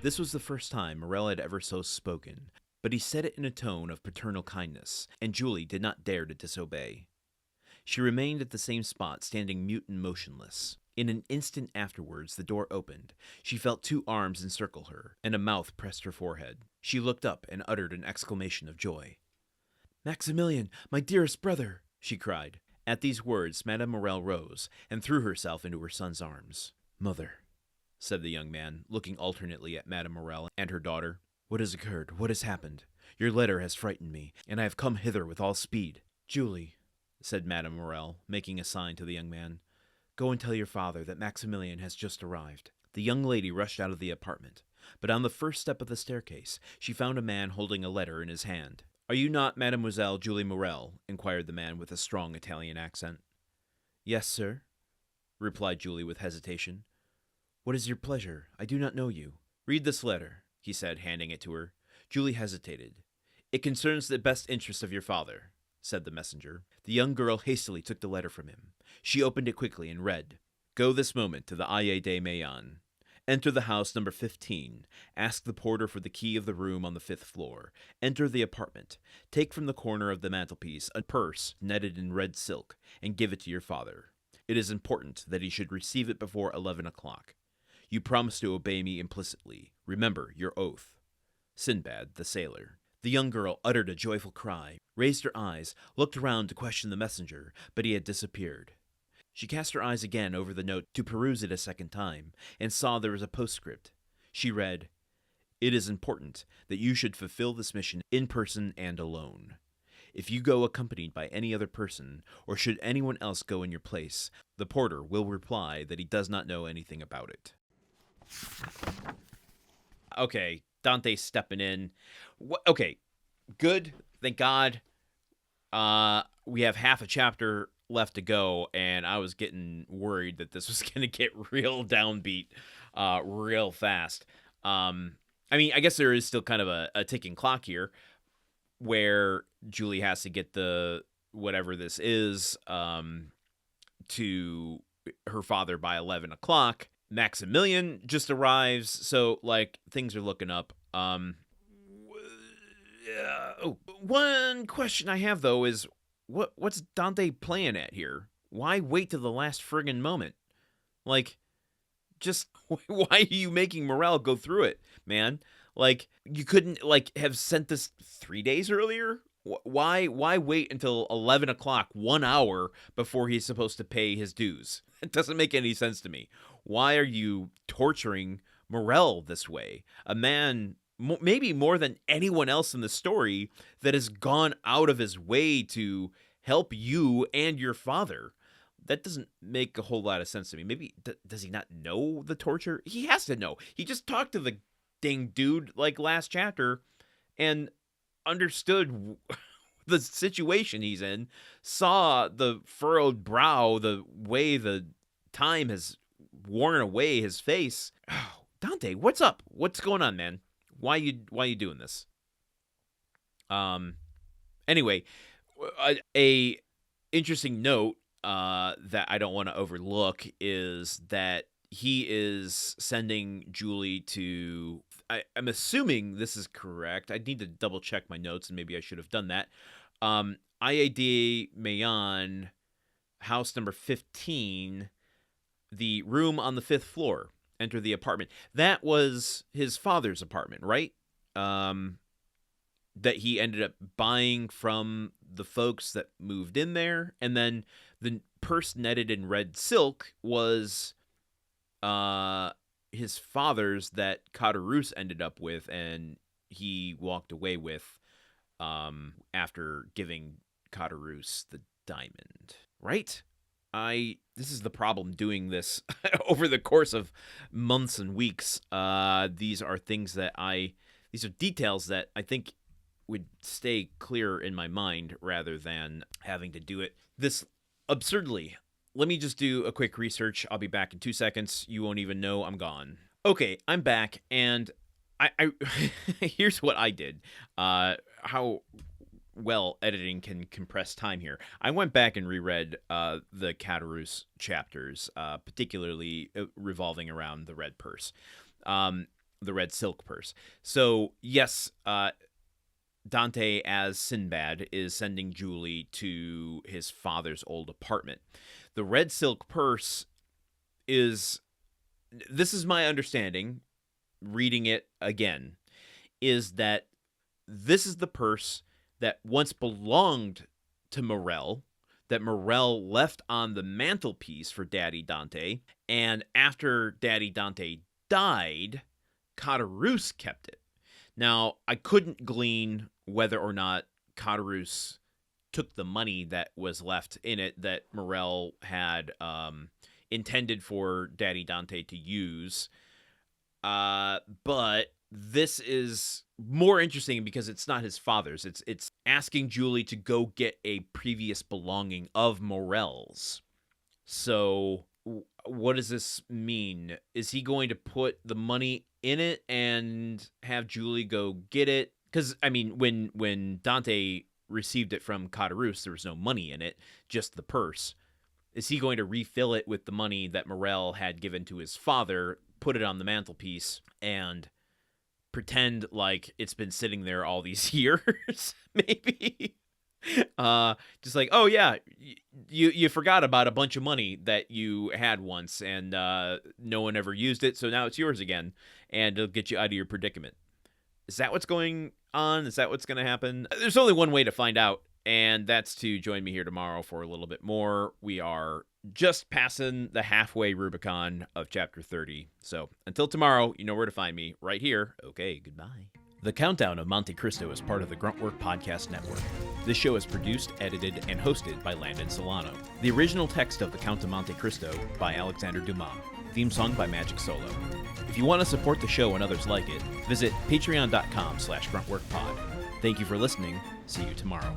This was the first time Morel had ever so spoken, but he said it in a tone of paternal kindness, and Julie did not dare to disobey. She remained at the same spot, standing mute and motionless. In an instant afterwards, the door opened. She felt two arms encircle her, and a mouth pressed her forehead. She looked up and uttered an exclamation of joy. "Maximilian, my dearest brother!" she cried. At these words, Madame Morel rose and threw herself into her son's arms. "Mother," said the young man, looking alternately at Madame Morel and her daughter, "what has occurred? What has happened? Your letter has frightened me, and I have come hither with all speed." "Julie," said Madame Morel, making a sign to the young man, "go and tell your father that Maximilian has just arrived." The young lady rushed out of the apartment, but on the first step of the staircase she found a man holding a letter in his hand. "Are you not Mademoiselle Julie Morrel?" inquired the man with a strong Italian accent. "Yes, sir," replied Julie with hesitation. "What is your pleasure? I do not know you." "Read this letter," he said, handing it to her. Julie hesitated. "It concerns the best interests of your father," said the messenger. The young girl hastily took the letter from him. She opened it quickly and read, "Go this moment to the Allées de Meilhan. Enter the house number 15. Ask the porter for the key of the room on the 5th floor. Enter the apartment. Take from the corner of the mantelpiece a purse netted in red silk, and give it to your father. It is important that he should receive it before 11 o'clock. You promise to obey me implicitly. Remember your oath. Sinbad the Sailor." The young girl uttered a joyful cry, raised her eyes, looked around to question the messenger, but he had disappeared. She cast her eyes again over the note to peruse it a second time, and saw there was a postscript. She read, "It is important that you should fulfill this mission in person and alone. If you go accompanied by any other person, or should anyone else go in your place, the porter will reply that he does not know anything about it." Okay, Dante's stepping in. Okay, good. Thank God. We have half a chapter left to go, and I was getting worried that this was going to get real downbeat real fast. I mean, I guess there is still kind of a ticking clock here where Julie has to get the whatever this is to her father by 11 o'clock. Maximilian just arrives, so, like, things are looking up. One question I have, though, is what's Dante playing at here? Why wait to the last friggin' moment? Like, just why are you making Morel go through it, man? Like, you couldn't, like, have sent this 3 days earlier? Why wait until 11 o'clock, 1 hour before he's supposed to pay his dues? It doesn't make any sense to me. Why are you torturing Morel this way? A man, maybe more than anyone else in the story, that has gone out of his way to help you and your father. That doesn't make a whole lot of sense to me. Maybe, does he not know the torture? He has to know. He just talked to the dang dude, like, last chapter and understood the situation he's in, saw the furrowed brow, the way the time has worn away his face. Oh, Dante, what's up? What's going on, man? Why you doing this? Anyway, a interesting note that I don't want to overlook is that he is sending Julie to, I'm assuming this is correct. I need to double check my notes, and maybe I should have done that. Allées de Meilhan, house number 15, the room on the 5th floor. Enter the apartment. That was his father's apartment, right? That he ended up buying from the folks that moved in there. And then the purse netted in red silk was his father's that Caderousse ended up with, and he walked away with after giving Caderousse the diamond, right? This is the problem doing this over the course of months and weeks. These are details that I think would stay clear in my mind rather than having to do it this absurdly. Let me just do a quick research. I'll be back in 2 seconds. You won't even know I'm gone. Okay, I'm back, and I here's what I did. How well editing can compress time here. I went back and reread the Caderousse chapters, particularly revolving around the red purse. the red silk purse. So, yes, Dante as Sinbad is sending Julie to his father's old apartment. The red silk purse is, this is my understanding, reading it again, is that this is the purse that once belonged to Morrel, that Morrel left on the mantelpiece for Daddy Dante, and after Daddy Dante died, Caderousse kept it. Now, I couldn't glean whether or not Caderousse took the money that was left in it that Morrel had intended for Daddy Dante to use. But this is more interesting because it's not his father's. It's asking Julie to go get a previous belonging of Morrel's. So what does this mean? Is he going to put the money in it and have Julie go get it? Because, I mean, when Dante received it from Caderousse, there was no money in it, just the purse. Is he going to refill it with the money that Morrel had given to his father, put it on the mantelpiece, and pretend like it's been sitting there all these years, maybe? Just like, oh yeah, you forgot about a bunch of money that you had once, and no one ever used it, so now it's yours again, and it'll get you out of your predicament. Is that what's going on? Is that what's going to happen? There's only one way to find out, and that's to join me here tomorrow for a little bit more. We are just passing the halfway Rubicon of Chapter 30. So until tomorrow, you know where to find me, right here. Okay, goodbye. The Countdown of Monte Cristo is part of the Gruntwork Podcast Network. This show is produced, edited, and hosted by Landon Solano. The original text of The Count of Monte Cristo by Alexander Dumas. Theme song by Magic Solo. If you want to support the show and others like it, visit patreon.com/gruntworkpod. Thank you for listening. See you tomorrow.